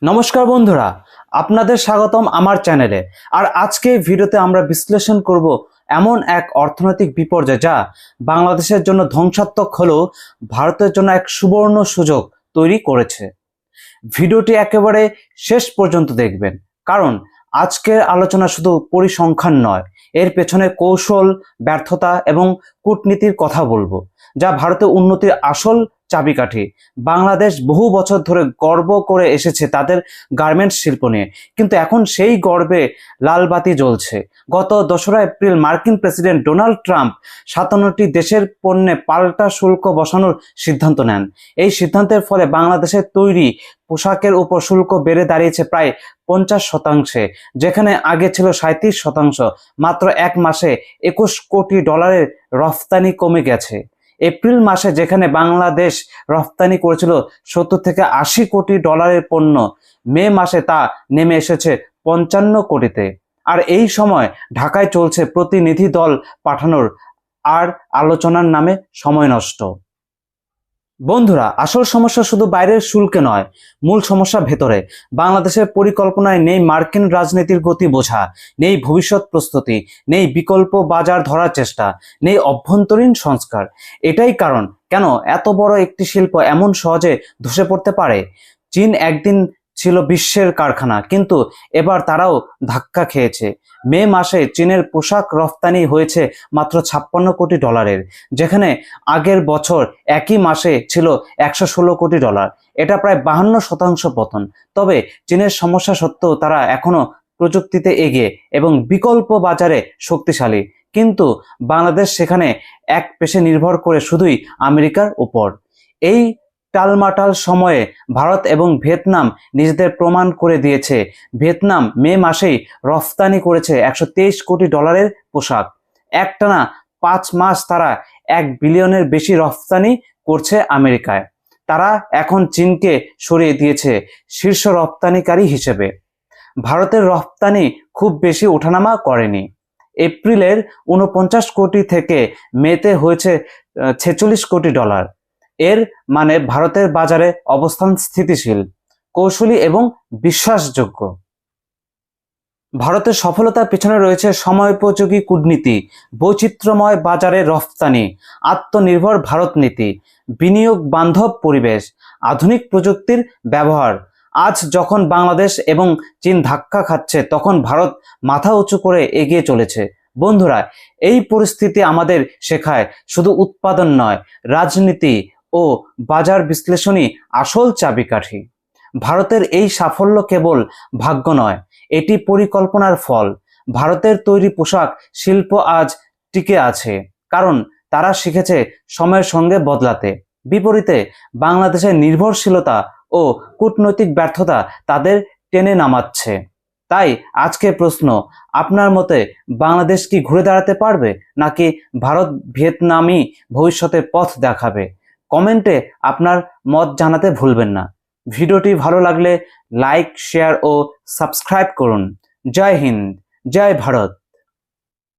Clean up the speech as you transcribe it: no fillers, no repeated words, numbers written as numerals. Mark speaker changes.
Speaker 1: নমস্কার বন্ধুরা, আপনাদের স্বাগতম আমার চ্যানেলে। আর আজকে ভিডিওতে আমরা বিশ্লেষণ করব এমন এক অর্থনৈতিক বিপর্যয় যা বাংলাদেশের জন্য ধ্বংসাত্মক হলেও ভারতের জন্য এক সুবর্ণ সুযোগ তৈরি করেছে। ভিডিওটি একেবারে শেষ পর্যন্ত দেখবেন, কারণ আজকের আলোচনা শুধু পরিসংখ্যান নয়, এর পেছনে কৌশল, ব্যর্থতা এবং কূটনীতির কথা বলবো, যা ভারতের উন্নতির আসল চাবিকাঠি। বাংলাদেশ বহু বছর ধরে গর্ব করে এসেছে তাদের গার্মেন্টস শিল্প নিয়ে, কিন্তু এখন সেই গর্বে লালবাতি জ্বলছে। গত 2রা এপ্রিল মার্কিন প্রেসিডেন্ট ডোনাল্ড ট্রাম্প 57টি দেশের পণ্যে পাল্টা শুল্ক বসানোর সিদ্ধান্ত নেন। এই সিদ্ধান্তের ফলে বাংলাদেশের তৈরি পোশাকের উপর শুল্ক বেড়ে দাঁড়িয়েছে প্রায় 50%, যেখানে আগে ছিল 37%। মাত্র এক মাসে $21 কোটি রফতানি কমে গেছে। এপ্রিল মাসে যেখানে বাংলাদেশ রফতানি করেছিল 70 থেকে 80 কোটি ডলারের পণ্য, মে মাসে তা নেমে এসেছে 55 কোটিতে। আর এই সময় ঢাকায় চলছে প্রতিনিধি দল পাঠানোর আর আলোচনার নামে সময় নষ্ট। বন্ধুরা, আসল সমস্যা শুধু বাইরের শুল্কে নয়, মূল সমস্যা ভেতরে। বাংলাদেশের পরিকল্পনায় নেই মার্কিন রাজনীতির গতি বোঝা, নেই ভবিষ্যৎ প্রস্তুতি, নেই বিকল্প বাজার ধরার চেষ্টা, নেই অভ্যন্তরীণ সংস্কার। এটাই কারণ কেন এত বড় একটি শিল্প এমন সহজে ধসে পড়তে পারে। চীন একদিন ছিল বিশ্বের কারখানা, কিন্তু এবার তারাও ধাক্কা খেয়েছে। মে মাসে চীনের পোশাক রফতানি হয়েছে মাত্র $56 কোটি, যেখানে আগের বছর একই মাসে ছিল $116 কোটি। এটা প্রায় 52% পতন। তবে চীনের সমস্যা সত্ত্বেও তারা এখনো প্রযুক্তিতে এগিয়ে এবং বিকল্প বাজারে শক্তিশালী, কিন্তু বাংলাদেশ সেখানে এক পেশে নির্ভর করে শুধুই আমেরিকার উপর। এই টালমাটাল সময়ে ভারত এবং ভিয়েতনাম নিজেদের প্রমাণ করে দিয়েছে। ভিয়েতনাম মে মাসেই রফতানি করেছে $123 কোটি পোশাক। একটানা 5 মাস তারা 1 বিলিয়নের বেশি রফতানি করছে আমেরিকায়। তারা এখন চীনকে সরিয়ে দিয়েছে শীর্ষ রপ্তানিকারী হিসেবে। ভারতের রপ্তানি খুব বেশি ওঠানামা করেনি। এপ্রিলের 49 কোটি থেকে মেতে হয়েছে $46 কোটি। এর মানে ভারতের বাজারে অবস্থান স্থিতিশীল, কৌশলী এবং বিশ্বাসযোগ্য। ভারতের সফলতার পেছনে রয়েছে সময়োপযোগী কূটনীতি, বৈচিত্র্যময় বাজারে রফতানি, আত্মনির্ভর ভারত নীতি, বিনিয়োগ বান্ধব পরিবেশ, আধুনিক প্রযুক্তির ব্যবহার। আজ যখন বাংলাদেশ এবং চীন ধাক্কা খাচ্ছে, তখন ভারত মাথা উঁচু করে এগিয়ে চলেছে। বন্ধুরা, এই পরিস্থিতি আমাদের শেখায় শুধু উৎপাদন নয়, রাজনীতি ও বাজার বিশ্লেষণই আসল চাবিকাঠি। ভারতের এই সাফল্য কেবল ভাগ্য নয়, এটি পরিকল্পনার ফল। ভারতের তৈরি পোশাক শিল্প আজ টিকে আছে কারণ তারা শিখেছে সময়ের সঙ্গে বদলাতে। বিপরীতে বাংলাদেশের নির্ভরশীলতা ও কূটনৈতিক ব্যর্থতা তাদের টেনে নামাচ্ছে। তাই আজকে প্রশ্ন, আপনার মতে বাংলাদেশ কি ঘুরে দাঁড়াতে পারবে, নাকি ভারত ভিয়েতনামই ভবিষ্যতের পথ দেখাবে? কমেন্টে আপনার মত জানাতে ভুলবেন না। ভিডিওটি ভালো লাগলে লাইক, শেয়ার ও সাবস্ক্রাইব করুন। জয় হিন্দ, জয় ভারত।